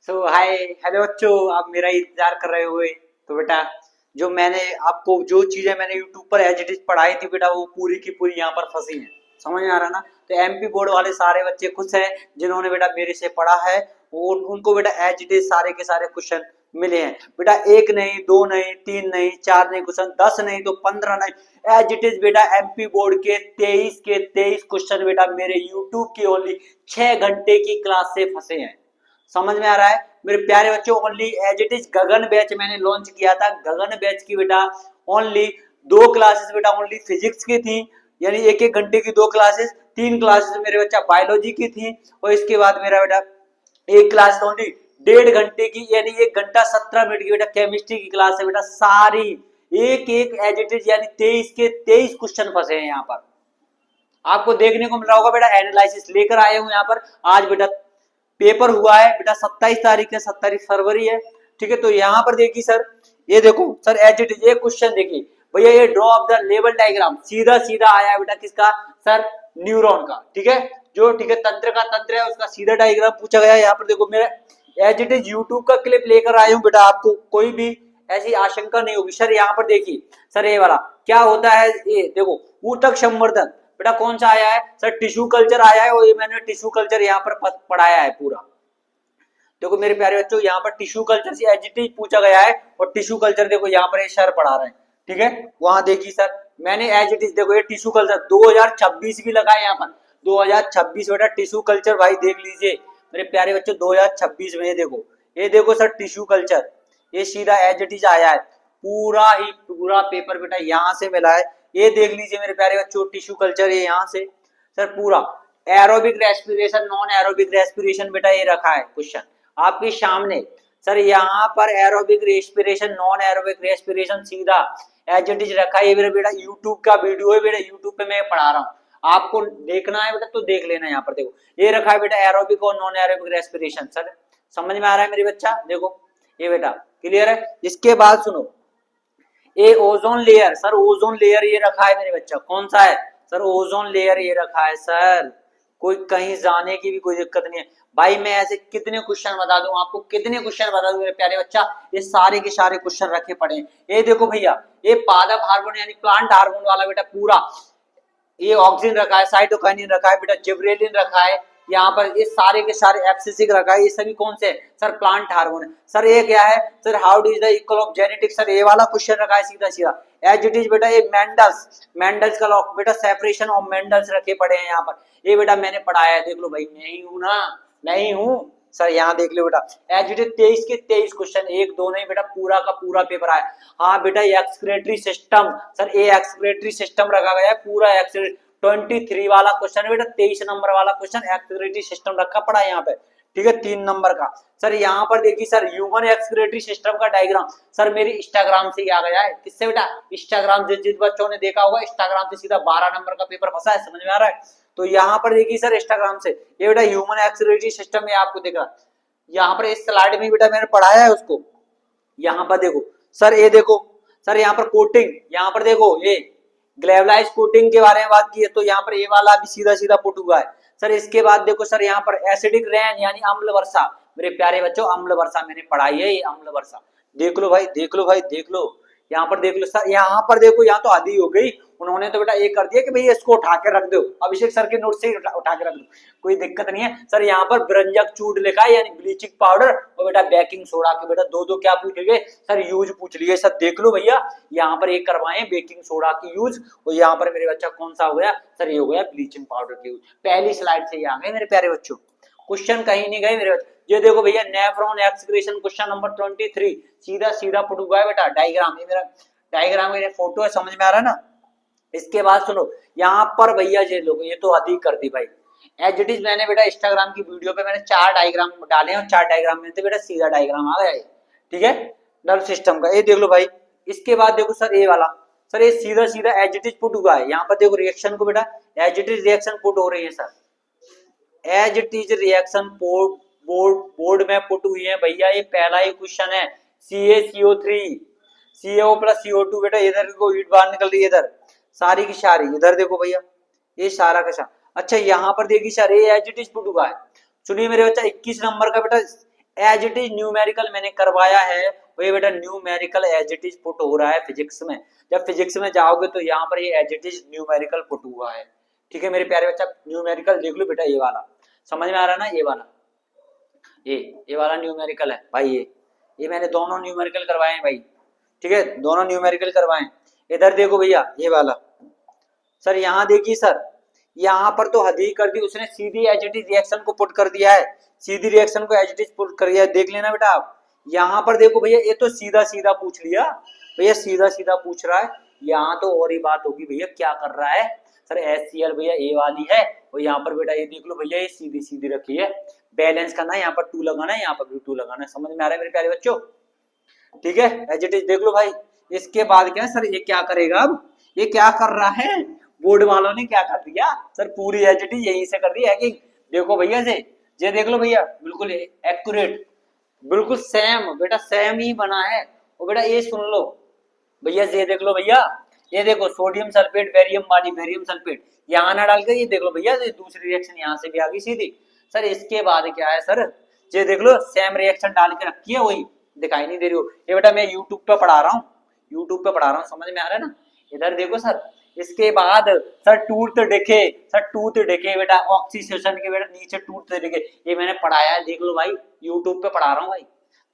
तो hi hello बच्चों, आप मेरा इंतजार कर रहे हुए। तो बेटा, जो मैंने आपको जो चीजें मैंने यूट्यूब पर एज इट इज पढ़ाई थी बेटा, वो पूरी की पूरी यहाँ पर फंसी हैं। समझ में आ रहा ना? तो एमपी बोर्ड वाले सारे बच्चे खुश हैं जिन्होंने बेटा मेरे से पढ़ा है। वो उनको बेटा एज इट इज सारे के सारे क्वेश्चन मिले हैं बेटा। एक नहीं, दो नहीं, तीन नहीं, चार नहीं क्वेश्चन, 10 नहीं तो 15 नहीं, एज इट इज बेटा एमपी बोर्ड के 23 क्वेश्चन बेटा मेरे यूट्यूब की ओनली 6 घंटे की क्लास से फंसे हैं। समझ में आ रहा है मेरे प्यारे बच्चों? Only as it is Gagan batch मैंने लॉन्च किया था। गगन बैच की बेटा ओनली 2 क्लासेस बेटा ओनली फिजिक्स की थी, यानी एक एक घंटे की 2 क्लासेस। 3 क्लासेस मेरे बच्चा बायोलॉजी की थी, और इसके बाद मेरा बेटा एक क्लास ओनली 1.5 घंटे की, यानी 1 घंटा 17 मिनट की बेटा केमिस्ट्री की क्लास है बेटा। सारी एक एक एज इट इज यानी 23 क्वेश्चन फंसे हैं यहाँ पर। आपको देखने को मिल रहा होगा बेटा एनालिसिस लेकर आए हूं यहाँ पर। आज बेटा पेपर हुआ है बेटा 27 तारीख है, 27 फरवरी है। ठीक है, तो यहाँ पर देखिए सर, ये देखो सर एज इट इज ये क्वेश्चन देखिए भैया, ये draw of the level diagram सीधा सीधा आया है बेटा किसका सर? न्यूरॉन का। ठीक है, जो ठीक है तंत्र का तंत्र है उसका सीधा डायग्राम पूछा गया है। यहाँ पर देखो मेरा एज इट इज यूट्यूब का क्लिप लेकर आया हूँ बेटा, आपको कोई भी ऐसी आशंका नहीं होगी। सर यहाँ पर देखिए सर, ये वाला क्या होता है, ये देखो ऊतक संवर्धन बेटा कौन सा आया है सर? टिश्यू कल्चर आया है, और ये मैंने टिश्यू कल्चर यहाँ पर पढ़ाया है पूरा। देखो मेरे प्यारे बच्चों, यहाँ पर टिश्यू कल्चर से एज इट इज पूछा गया है, और टिश्यू कल्चर देखो यहाँ पर ये सर पढ़ा रहे हैं। ठीक है, वहां देखिए सर मैंने एज इट इज देखो ये टिश्यू कल्चर 2026 भी लगा है यहाँ पर। 2026 बेटा टिश्यू कल्चर भाई देख लीजिए मेरे प्यारे बच्चों, 2026 में ये देखो सर टिश्यू कल्चर, ये सीधा एज इट इज आया है। पूरा ही पूरा पेपर बेटा यहाँ से मिला है। ये देख लीजिए मेरे प्यारे बच्चों, टिश्यू कल्चर ये यहाँ से सर पूरा। Aerobic respiration, non aerobic respiration बेटा ये रखा है क्वेश्चन आपके सामने। सर यहाँ पर aerobic respiration, non aerobic respiration सीधा एज इट इज रखा है। ये मेरा बेटा यूट्यूब का वीडियो है बेटा, यूट्यूब पे मैं पढ़ा रहा हूँ, आपको देखना है बेटा तो देख लेना। यहाँ पर देखो ये रखा है बेटा एरोबिक और नॉन एरोबिक रेस्पिरेशन। सर समझ में आ रहा है मेरे बच्चा? देखो ये बेटा क्लियर है। इसके बाद सुनो, ए ozone layer, sir ozone layer ये रखा है मेरे बच्चा, कौन सा है सर? ओजोन लेयर ये रखा है सर। कोई कहीं जाने की भी कोई दिक्कत नहीं है भाई। मैं ऐसे कितने क्वेश्चन बता दूं आपको, कितने क्वेश्चन बता दूं मेरे प्यारे बच्चा, ये सारे के सारे क्वेश्चन रखे पड़े हैं। ये देखो भैया, ये पादप हार्मोन यानी प्लांट हार्मोन वाला बेटा पूरा, ये ऑक्सीजन रखा है, साइटोकाइनिन रखा है बेटा, जिब्रेलिन रखा है, यहाँ पर ये सारे के सारे एब्सिसिक रखा है। ये सभी कौन से सर? प्लांट हार्मोन है। सर ये क्या है sir? How is the equal of genetics, sir ये वाला क्वेश्चन रखा है सीधा सीधा एज इट इज बेटा। ये मेंडल्स का लॉ बेटा, सेपरेशन ऑफ मेंडल्स रखे पड़े हैं यहाँ पर। ये बेटा मैंने पढ़ाया है, देख लो भाई, नहीं हूं ना, नहीं हूं सर। यहाँ देख लो बेटा एज इट इज 23 के 23 क्वेश्चन, एक दो नहीं बेटा, पूरा का पूरा पेपर आया। हाँ बेटा एक्सक्रेटरी सिस्टम, सर ये एक्सक्रेटरी सिस्टम रखा गया है पूरा। 23 वाला क्वेश्चन है बेटा, 23 नंबर वाला क्वेश्चन एक्सक्रेटरी सिस्टम रखा पड़ा है यहाँ पे। ठीक है, 3 नंबर का। सर यहाँ पर देखिए सर, ह्यूमन एक्सक्रेटरी सिस्टम का डायग्राम सर मेरी इंस्टाग्राम से ही आ गया है। किससे बेटा? इंस्टाग्राम। जिस बच्चों ने देखा होगा इंस्टाग्राम से सीधा 12 नंबर का पेपर फंसा है। समझ में आ रहा है? तो यहाँ पर देखिए सर इंस्टाग्राम से ये बेटा ह्यूमन एक्सक्रेटरी सिस्टम में आपको दिख रहा है। यहाँ पर इस स्लाइड में बेटा मैंने पढ़ाया है उसको। यहाँ पर देखो सर, ये देखो सर यहाँ पर कोटिंग, यहाँ पर देखो ये ग्लेवलाइज कोटिंग के बारे में बात की है, तो यहाँ पर ये वाला भी सीधा सीधा पुट हुआ है सर। इसके बाद देखो सर यहाँ पर एसिडिक रेन यानी अम्ल वर्षा, मेरे प्यारे बच्चों अम्ल वर्षा मैंने पढ़ाई है। ये अम्ल वर्षा देख लो भाई, देख लो भाई, देख लो। यहाँ पर देख लो सर, यहाँ पर देखो, यहाँ तो आधी हो गई। उन्होंने तो बेटा ये कर दिया कि भाई इसको उठा के रख दो, अभिषेक सर के नोट से ही उठा के रख दो, कोई दिक्कत नहीं है सर। यहाँ पर ब्रंजक चूड लिखा है यानी ब्लीचिंग पाउडर, और बेटा बेकिंग सोडा के बेटा दो दो क्या पूछ लिए सर? यूज पूछ लिए सर। देख लो भैया यहाँ पर एक करवाए बेकिंग सोडा की यूज, और यहाँ पर मेरे बच्चा कौन सा हो गया सर? ये हो गया ब्लीचिंग पाउडर की यूज। पहली स्लाइड से ही आ गए मेरे प्यारे बच्चों, क्वेश्चन कहीं नहीं गए मेरे बच्चे। ये देखो भैया नेफ्रॉन एक्सक्रीशन क्वेश्चन नंबर 23, सीधा सीधा पुट हुआ है बेटा डायग्राम। ये मेरा डायग्राम, मेरे फोटो है, समझ में आ रहा है ना? इसके बाद सुनो यहाँ पर भैया ये लोग, ये तो अधिक कर दी भाई एज इट इज। मैंने बेटा इंस्टाग्राम की वीडियो पे मैंने 4 डायग्राम डाले हैं, और 4 डायग्राम में बेटा सीधा डायग्राम आ गया है। ठीक है, नर्व सिस्टम का। ये देख लो भाई। इसके बाद देखो सर ये वाला, सर ये सीधा सीधा एज इट इज पुट हुआ है। यहाँ पर देखो रिएक्शन को बेटा as it is reaction put हो रही है sir, as it is reaction board में पुट हुई है भैया। ये पहला ही क्वेश्चन है, CaCO3 CO प्लस CO2 बेटा, इधर को हीट बाहर निकल रही है, इधर सारी की सारी, इधर देखो भैया ये सारा का सारा। अच्छा यहाँ पर देखिए सर ये एज इट इज पुट हुआ है। सुनिए मेरे बच्चा 21 नंबर का बेटा एज इट इज न्यूमेरिकल मैंने करवाया है, वही बेटा numerical as it is put हो रहा है फिजिक्स में। जब फिजिक्स में जाओगे तो यहाँ पर ये as it is numerical put हुआ है। ठीक है मेरे प्यारे बच्चा, न्यूमेरिकल देख लो बेटा, ये वाला समझ में आ रहा है ना, ये वाला, ये वाला न्यूमेरिकल है भाई, ये मैंने दोनों न्यूमेरिकल करवाए हैं भाई। ठीक है, दोनों न्यूमेरिकल करवाए हैं। इधर देखो भैया ये वाला, सर यहाँ देखिए सर, यहाँ पर तो हद ही कर दी उसने, सीधी एज इट इज रिएक्शन को पुट कर दिया है, सीधी रिएक्शन को एज इट इज पुट कर दिया है, देख लेना बेटा आप। यहाँ पर देखो भैया, ये तो सीधा सीधा पूछ लिया भैया, सीधा सीधा पूछ रहा है। यहाँ तो और ही बात होगी भैया, क्या कर रहा है सर, HCl भैया ए वाली है, और यहाँ पर बेटा ये देख लो भैया, ये सीधी सीधी रखी है, बैलेंस करना है, यहाँ पर 2 लगाना है, यहाँ पर भी 2 लगाना है। समझ में आ रहा है मेरे प्यारे बच्चों? ठीक है, एज इट इज देख लो भाई। इसके बाद क्या सर, ये क्या करेगा अब, ये क्या कर रहा है, बोर्ड वालों ने क्या कर दिया सर, पूरी एज इट इज यहीं से कर दी है कि देखो भैया से, ये देख लो भैया, बिल्कुल एक्यूरेट, बिल्कुल सेम बेटा, सेम ही बना है। और बेटा ये सुन लो भैया, ये देख लो भैया, ये देखो सोडियम सल्फेट बेरियम वाली, बेरियम सल्फेट यहाँ ना डाल के, ये देख लो भैया, ये दूसरी रिएक्शन यहाँ से भी आ गई सीधी। सर इसके बाद क्या है सर, ये देख लो सेम रिएक्शन डाल के रखी है, वही दिखाई नहीं दे रही हो। ये बेटा मैं यूट्यूब पे पढ़ा रहा हूँ, यूट्यूब पे पढ़ा रहा हूँ, समझ में आ रहा है ना। इधर देखो सर, इसके बाद सर टूथ देखे, सर टूथ देखे बेटा, ऑक्सीसेशन के बेटा नीचे टूथ देखे, ये मैंने पढ़ाया है, देख लो भाई, यूट्यूब पे पढ़ा रहा हूँ भाई,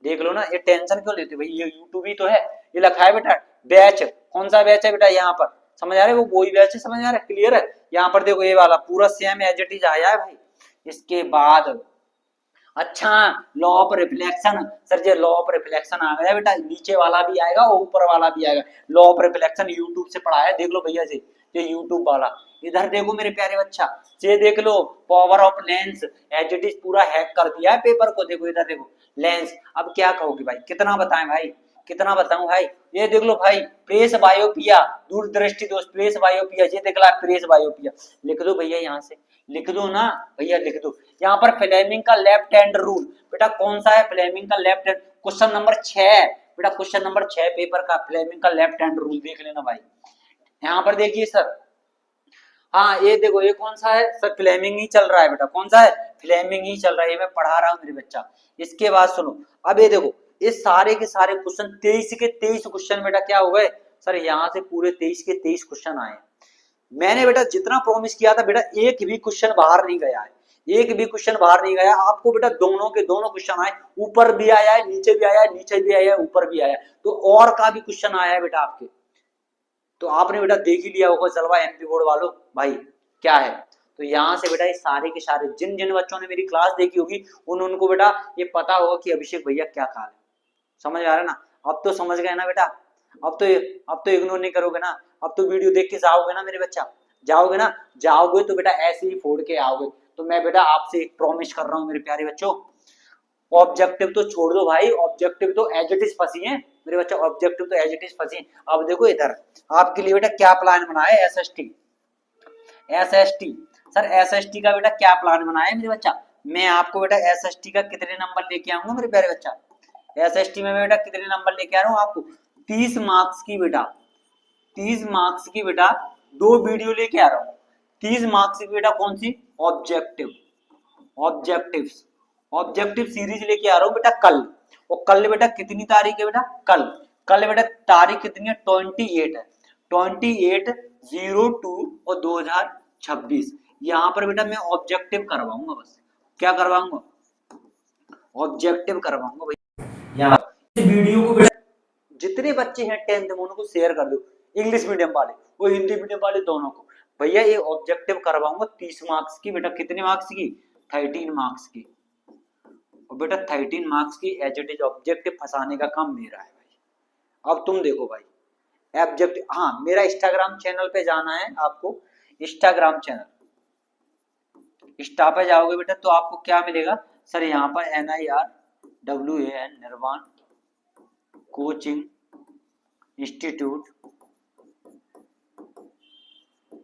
देख लो ना। ये टेंशन क्यों लेते भाई, ये यूट्यूब ही तो है, ये लिखा है बेटा बैच, कौन सा बैच है बेटा, यहाँ पर समझ आ रहा है, वो वही बैच है, समझ आ रहा है, क्लियर है। यहाँ पर देखो ये वाला पूरा सेम एज इट इज आया है भाई। इसके बाद अच्छा, लॉ ऑफ रिफ्लेक्शन, सर ये लॉ ऑफ रिफ्लेक्शन आ गया बेटा, नीचे वाला भी आएगा और ऊपर वाला भी आएगा। लॉ ऑफ रिफ्लेक्शन यूट्यूब से पढ़ाया, देख लो भैया जी, ये यूट्यूब वाला। इधर देखो मेरे प्यारे बच्चा, ये देख लो power of lens, as it is पूरा हैक कर दिया है पेपर को। देखो इधर देखो लेंस, अब क्या कहोगे भाई, कितना बताएं भाई, कितना बताऊं भाई। ये देख लो भाई, प्रेस बायोपिया, दूरदृष्टि दोष, प्रेस बायोपिया, ये देख ला प्रेस बायोपिया, लिख दो भैया, यहाँ से लिख दो ना भैया, लिख दो। यहाँ पर फ्लेमिंग का लेफ्ट हैंड रूल, बेटा कौन सा है फ्लेमिंग का लेफ्ट हैंड, क्वेश्चन नंबर 6 बेटा, क्वेश्चन नंबर 6 पेपर का, फ्लेमिंग का लेफ्ट हैंड रूल देख लेना भाई। यहाँ पर देखिए सर, हाँ ये देखो, ये कौन सा है सर, फ्लेमिंग ही चल रहा है बेटा, कौन सा है, फ्लेमिंग ही चल रहा है, ये मैं पढ़ा रहा हूँ मेरे बच्चा। इसके बाद सुनो, अब ये देखो, ये सारे के सारे क्वेश्चन 23 के 23 क्वेश्चन बेटा क्या हो गए सर, यहाँ से पूरे 23 के 23 क्वेश्चन आए। मैंने बेटा जितना प्रॉमिस किया था बेटा, एक भी क्वेश्चन बाहर नहीं गया है, एक भी क्वेश्चन बाहर नहीं गया आपको बेटा, दोनों के दोनों क्वेश्चन आए, ऊपर भी आया है, नीचे भी आया है, नीचे भी आया है, ऊपर भी आया है, तो और का भी क्वेश्चन आया है बेटा आपके। तो आपने बेटा देख ही लिया होगा जलवा एमपी बोर्ड वालों भाई क्या है। तो यहाँ से बेटा ये सारे के सारे, जिन जिन बच्चों ने मेरी क्लास देखी होगी उनको बेटा ये पता होगा कि अभिषेक भैया क्या खा रहे, समझ आ रहा है ना। अब तो समझ गए ना बेटा, अब तो इग्नोर नहीं करोगे ना, अब तो वीडियो देख के जाओगे ना मेरे बच्चा, जाओगे ना, जाओगे तो बेटा ऐसे ही फोड़ के आओगे। तो मैं बेटा आपसे एक प्रॉमिस कर रहा हूँ मेरे प्यारे बच्चों, ऑब्जेक्टिव तो छोड़ दो भाई, ऑब्जेक्टिव तो एज इट इज फंसी है मेरे बच्चा, ऑब्जेक्टिव तो एज इट इज फंसी है। अब देखो इधर आपके लिए बेटा क्या प्लान बना है, एसएसटी, एसएसटी सर, एसएसटी का बेटा क्या प्लान बनाया है मेरे बच्चा। मैं आपको बेटा एसएसटी का कितने नंबर लेके आऊंगा मेरे प्यारे बच्चा, एसएसटी में बेटा कितने नंबर लेके आ रहा हूँ आपको, 30 मार्क्स की बेटा, 30 मार्क्स की बेटा 2 वीडियो लेके आ रहा हूँ। 30 मार्क्स की बेटा कौन सी, ऑब्जेक्टिव, ऑब्जेक्टिव्स, ऑब्जेक्टिव सीरीज लेके आ रहा हूँ बेटा कल। और कल बेटा कितनी तारीख है बेटा, कल, कल बेटा तारीख कितनी है, 28 है, 28/02 और 2026। यहाँ पर बेटा मैं ऑब्जेक्टिव करवाऊंगा, बस क्या करवाऊंगा, ऑब्जेक्टिव करवाऊंगा भाई। यहाँ इस वीडियो को बेटा जितने बच्चे हैं 10th में उनको शेयर कर दो, इंग्लिश मीडियम वाले वो हिंदी मीडियम वाले दोनों को। भैया ये ऑब्जेक्टिव करवाऊंगा 30 मार्क्स की बेटा, कितने मार्क्स की, 13 मार्क्स की। और बेटा 13 मार्क्स की एज इट इज ऑब्जेक्टिव फंसाने का काम मेरा है भाई। अब तुम देखो भाई ऑब्जेक्टिव, हाँ मेरा इंस्टाग्राम चैनल पे जाना है आपको, इंस्टाग्राम चैनल, इंस्टा पे जाओगे बेटा तो आपको क्या मिलेगा सर, यहाँ पर NIRWAN निर्वाण coaching institute,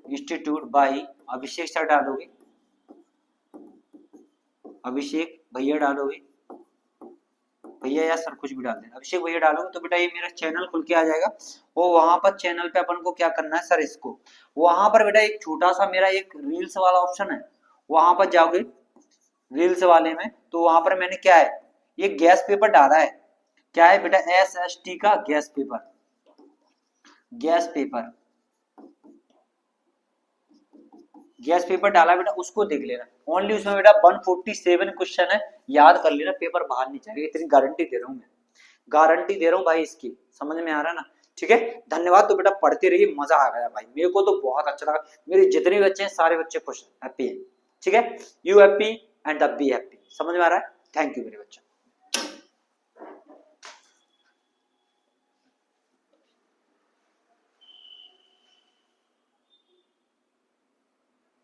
institute by Abhishek sir डालोगे, अभिषेक भैया डालोगे, भैया या सर कुछ भी डाल देना, अभिषेक भैया डालोगे तो बेटा ये मेरा चैनल खुल के आ जाएगा। और वहां पर चैनल पे अपन को क्या करना है सर, इसको वहां पर बेटा एक छोटा सा मेरा एक रील्स वाला ऑप्शन है, वहां पर जाओगे रील्स वाले में, तो वहां पर मैंने क्या है ये गैस पेपर डाला है, क्या है बेटा, SST का gas paper, gas paper, gas paper डाला बेटा, उसको देख लेना। ओनली उसमें बेटा 147 क्वेश्चन है, याद कर लेना, पेपर बाहर नहीं जाएगा, इतनी गारंटी दे रहा हूँ मैं, गारंटी दे रहा हूँ भाई इसकी, समझ में आ रहा है ना। ठीक है, धन्यवाद। तो बेटा पढ़ते रहिए, मजा आ गया भाई, मेरे को तो बहुत अच्छा लगा, मेरे जितने भी बच्चे हैं सारे बच्चे खुश हैं, हैप्पी है। ठीक है, you happy and the be happy, समझ में आ रहा है। थैंक यू मेरे बच्चों।